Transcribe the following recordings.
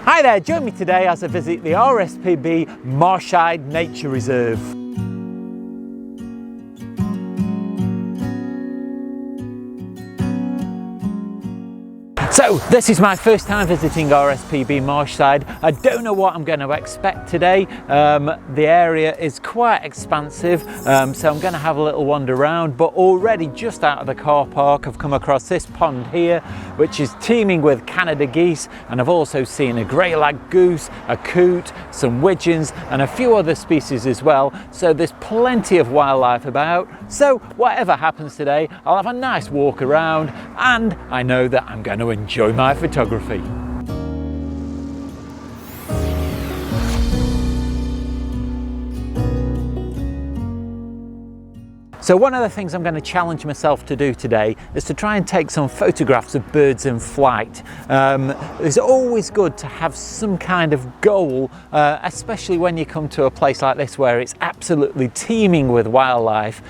Hi there, join me today as I visit the RSPB Marshside Nature Reserve. So this is my first time visiting RSPB Marshside. I don't know what I'm going to expect today. The area is quite expansive, so I'm going to have a little wander around, but already just out of the car park I've come across this pond here, which is teeming with Canada geese, and I've also seen a grey lag goose, a coot, some widgeons and a few other species as well, so there's plenty of wildlife about. So whatever happens today, I'll have a nice walk around, and I know that I'm going to enjoy my photography. So one of the things I'm going to challenge myself to do today is to try and take some photographs of birds in flight. It's always good to have some kind of goal, especially when you come to a place like this where it's absolutely teeming with wildlife.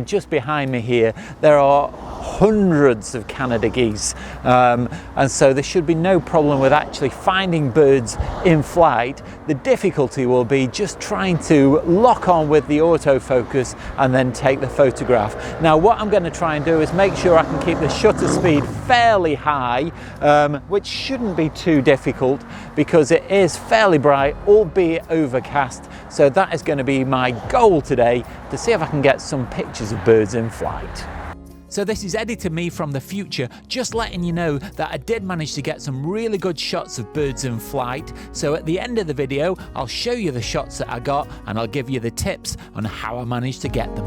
Just behind me here there are hundreds of Canada geese, and so there should be no problem with actually finding birds in flight. The difficulty will be just trying to lock on with the autofocus and then take the photograph. Now what I'm going to try and do is make sure I can keep the shutter speed fairly high, which shouldn't be too difficult because it is fairly bright, albeit overcast. So that is going to be my goal today, to see if I can get some pictures of birds in flight. So this is Editor Me from the future, just letting you know that I did manage to get some really good shots of birds in flight. So at the end of the video, I'll show you the shots that I got and I'll give you the tips on how I managed to get them.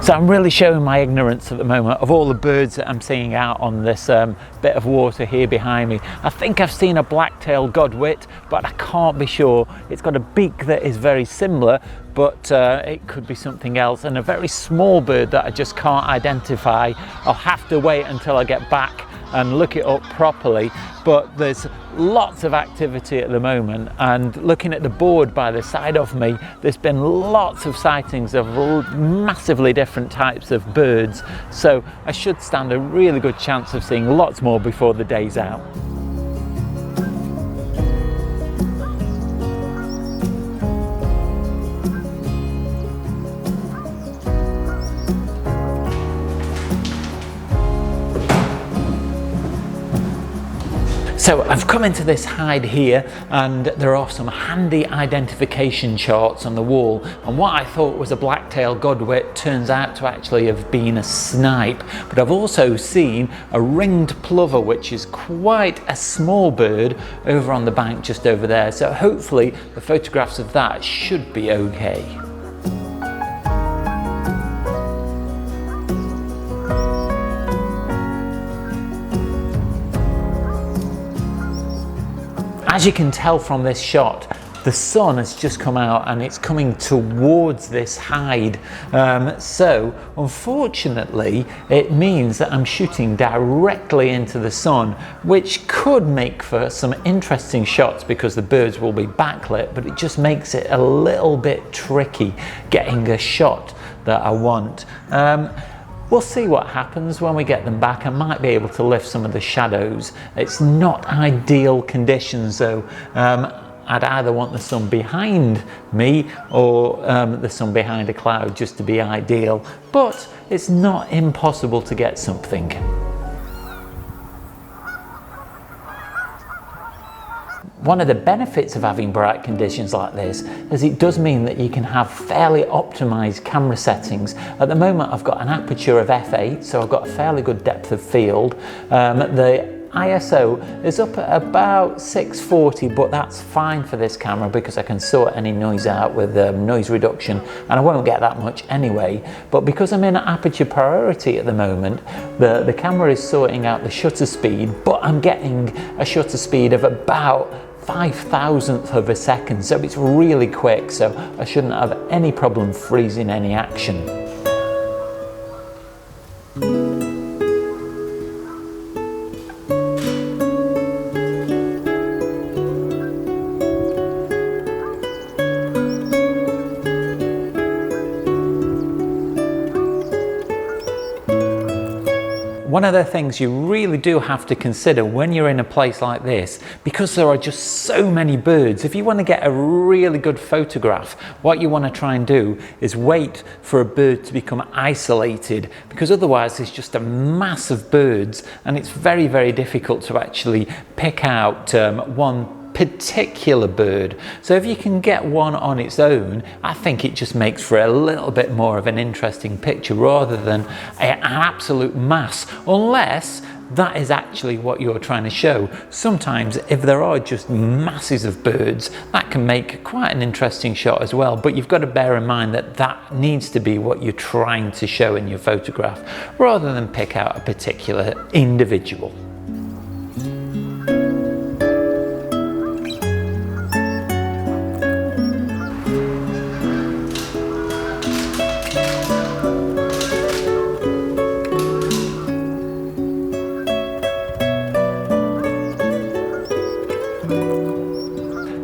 So I'm really showing my ignorance at the moment of all the birds that I'm seeing out on this bit of water here behind me. I think I've seen a black-tailed godwit, but I can't be sure. It's got a beak that is very similar, but it could be something else, and a very small bird that I just can't identify. I'll have to wait until I get back and look it up properly, but there's lots of activity at the moment, and looking at the board by the side of me, there's been lots of sightings of massively different types of birds, so I should stand a really good chance of seeing lots more before the day's out. So I've come into this hide here, and there are some handy identification charts on the wall, and what I thought was a black-tailed godwit turns out to actually have been a snipe. But I've also seen a ringed plover, which is quite a small bird, over on the bank just over there, so hopefully the photographs of that should be okay. As you can tell from this shot, the sun has just come out and it's coming towards this hide. So unfortunately, it means that I'm shooting directly into the sun, which could make for some interesting shots because the birds will be backlit, but it just makes it a little bit tricky getting a shot that I want. We'll see what happens when we get them back. I might be able to lift some of the shadows. It's not ideal conditions though. I'd either want the sun behind me or the sun behind a cloud just to be ideal, but it's not impossible to get something. One of the benefits of having bright conditions like this is it does mean that you can have fairly optimized camera settings. At the moment I've got an aperture of f8, so I've got a fairly good depth of field. The ISO is up at about 640, but that's fine for this camera because I can sort any noise out with noise reduction, and I won't get that much anyway. But because I'm in aperture priority at the moment, the camera is sorting out the shutter speed, but I'm getting a shutter speed of about 5,000th of a second, so it's really quick, so I shouldn't have any problem freezing any action. One of the things you really do have to consider when you're in a place like this, because there are just so many birds, if you want to get a really good photograph, what you want to try and do is wait for a bird to become isolated, because otherwise there's just a mass of birds and it's very, very difficult to actually pick out one particular bird. So if you can get one on its own, I think it just makes for a little bit more of an interesting picture rather than an absolute mass, unless that is actually what you're trying to show. Sometimes if there are just masses of birds, that can make quite an interesting shot as well, but you've got to bear in mind that that needs to be what you're trying to show in your photograph rather than pick out a particular individual.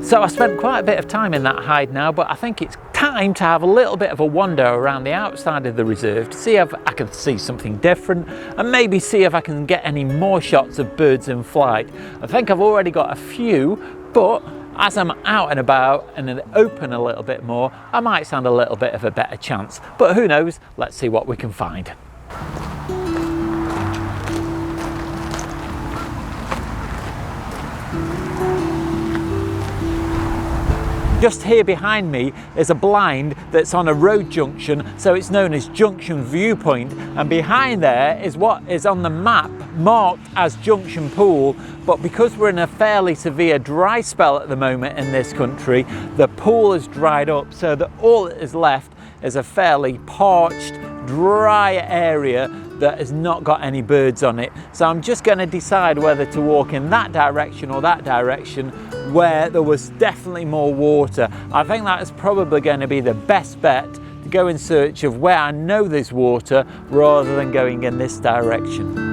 So I spent quite a bit of time in that hide now, but I think it's time to have a little bit of a wander around the outside of the reserve to see if I can see something different and maybe see if I can get any more shots of birds in flight. I think I've already got a few, but as I'm out and about and open a little bit more, I might stand a little bit of a better chance. But who knows? Let's see what we can find. Just here behind me is a blind that's on a road junction, so it's known as Junction Viewpoint, and behind there is what is on the map marked as Junction Pool, but because we're in a fairly severe dry spell at the moment in this country, the pool has dried up, so that all that is left is a fairly parched, dry area that has not got any birds on it. So I'm just going to decide whether to walk in that direction or that direction where there was definitely more water. I think that is probably going to be the best bet, to go in search of where I know there's water rather than going in this direction.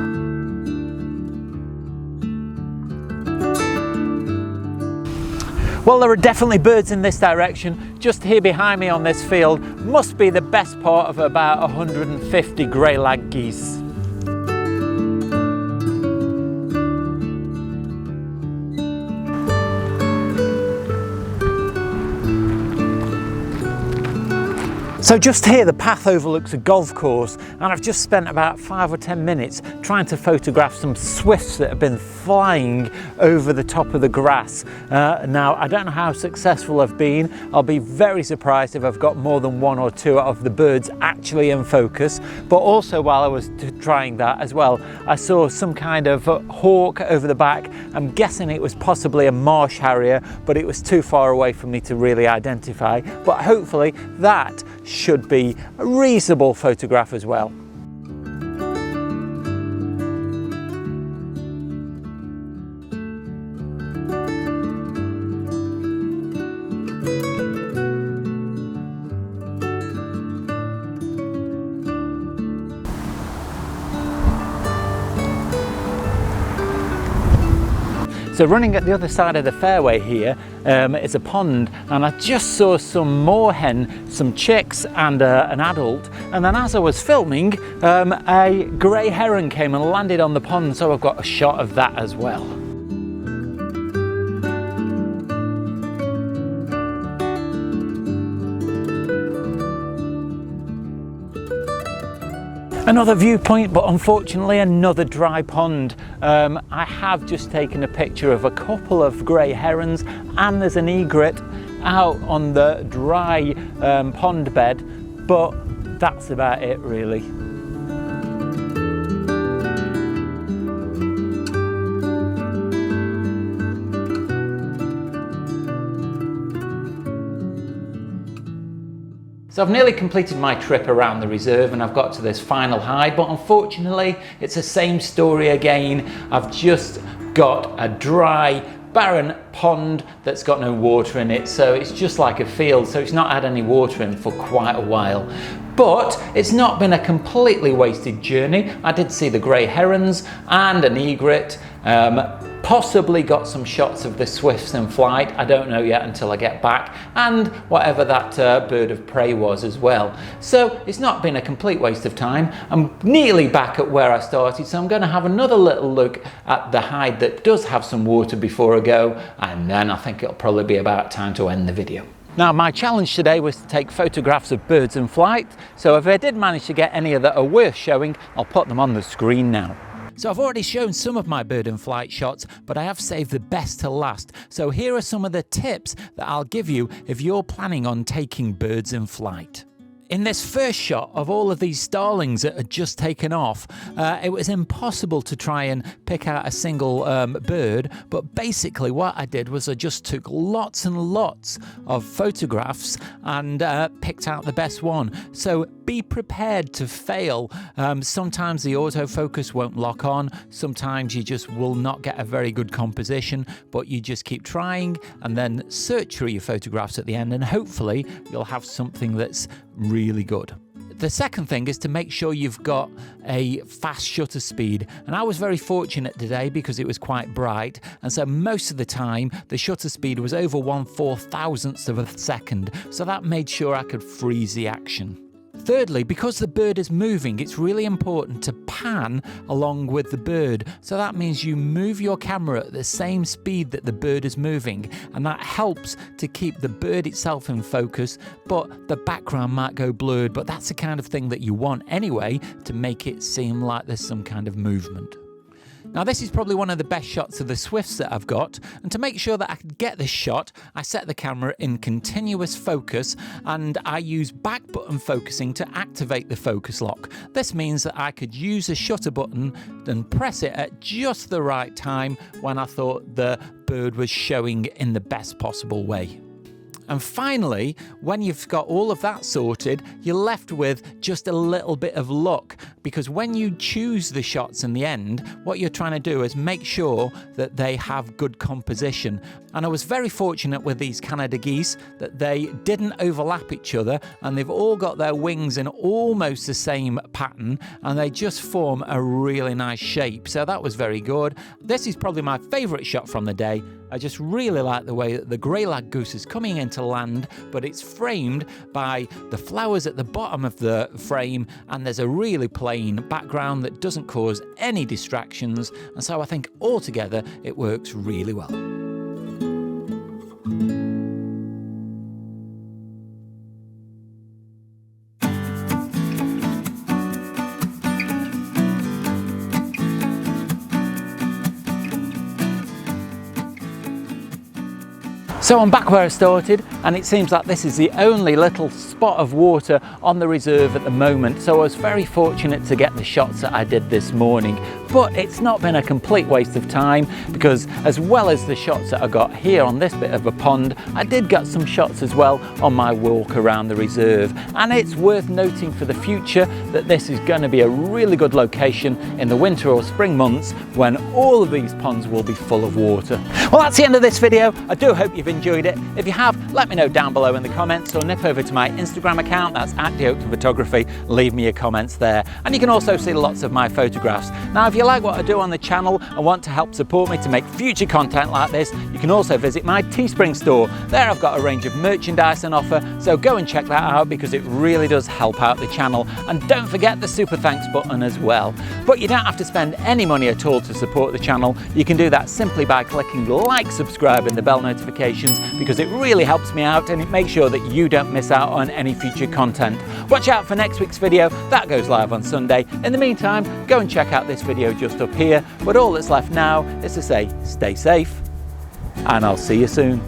Well, there are definitely birds in this direction. Just here behind me on this field must be the best part of about 150 grey lag geese. So just here the path overlooks a golf course, and I've just spent about 5 or 10 minutes trying to photograph some swifts that have been flying over the top of the grass. Now I don't know how successful I've been. I'll be very surprised if I've got more than 1 or 2 of the birds actually in focus, but also while I was trying that as well, I saw some kind of hawk over the back. I'm guessing it was possibly a marsh harrier, but it was too far away for me to really identify, but hopefully that should be a reasonable photograph as well. So running at the other side of the fairway here is a pond, and I just saw some moorhen, some chicks and an adult, and then as I was filming a grey heron came and landed on the pond, so I've got a shot of that as well. Another viewpoint, but unfortunately another dry pond. I have just taken a picture of a couple of grey herons, and there's an egret out on the dry pond bed, but that's about it really. So I've nearly completed my trip around the reserve and I've got to this final hide, but unfortunately it's the same story again. I've just got a dry, barren pond that's got no water in it, so it's just like a field, so it's not had any water in for quite a while. But it's not been a completely wasted journey. I did see the grey herons and an egret, possibly got some shots of the swifts in flight. I don't know yet until I get back, and whatever that bird of prey was as well. So it's not been a complete waste of time. I'm nearly back at where I started, so I'm going to have another little look at the hide that does have some water before I go, and then I think it'll probably be about time to end the video. Now, my challenge today was to take photographs of birds in flight, so if I did manage to get any that are worth showing, I'll put them on the screen now. So I've already shown some of my bird in flight shots, but I have saved the best to last. So here are some of the tips that I'll give you if you're planning on taking birds in flight. In this first shot of all of these starlings that had just taken off, it was impossible to try and pick out a single bird, but basically what I did was I just took lots and lots of photographs and picked out the best one. So be prepared to fail. Sometimes the autofocus won't lock on, sometimes you just will not get a very good composition, but you just keep trying and then search through your photographs at the end, and hopefully you'll have something that's really good. The second thing is to make sure you've got a fast shutter speed, and I was very fortunate today because it was quite bright, and so most of the time the shutter speed was over 1/4000th of a second, so that made sure I could freeze the action. Thirdly, because the bird is moving, it's really important to pan along with the bird. So that means you move your camera at the same speed that the bird is moving, and that helps to keep the bird itself in focus, but the background might go blurred, but that's the kind of thing that you want anyway to make it seem like there's some kind of movement. Now, this is probably one of the best shots of the swifts that I've got, and to make sure that I could get this shot, I set the camera in continuous focus and I use back button focusing to activate the focus lock. This means that I could use the shutter button and press it at just the right time when I thought the bird was showing in the best possible way. And finally, when you've got all of that sorted, you're left with just a little bit of luck, because when you choose the shots in the end, what you're trying to do is make sure that they have good composition. And I was very fortunate with these Canada geese that they didn't overlap each other, and they've all got their wings in almost the same pattern, and they just form a really nice shape. So that was very good. This is probably my favourite shot from the day. I just really like the way that the grey-lag goose is coming into land, but it's framed by the flowers at the bottom of the frame, and there's a really plain background that doesn't cause any distractions, and so I think altogether it works really well. So I'm back where I started, and it seems like this is the only little spot of water on the reserve at the moment, so I was very fortunate to get the shots that I did this morning. But it's not been a complete waste of time, because as well as the shots that I got here on this bit of a pond, I did get some shots as well on my walk around the reserve. And it's worth noting for the future that this is going to be a really good location in the winter or spring months when all of these ponds will be full of water. Well, that's the end of this video. I do hope you've enjoyed it. If you have, let me know down below in the comments, or nip over to my Instagram account, that's @Oakden, leave me your comments there. And you can also see lots of my photographs. Now, if you like what I do on the channel and want to help support me to make future content like this, you can also visit my Teespring store. There I've got a range of merchandise on offer, so go and check that out because it really does help out the channel. And don't forget the super thanks button as well. But you don't have to spend any money at all to support the channel. You can do that simply by clicking like, subscribe and the bell notifications, because it really helps me out and it makes sure that you don't miss out on any future content. Watch out for next week's video, that goes live on Sunday. In the meantime, go and check out this video just up here, but all that's left now is to say stay safe, and I'll see you soon.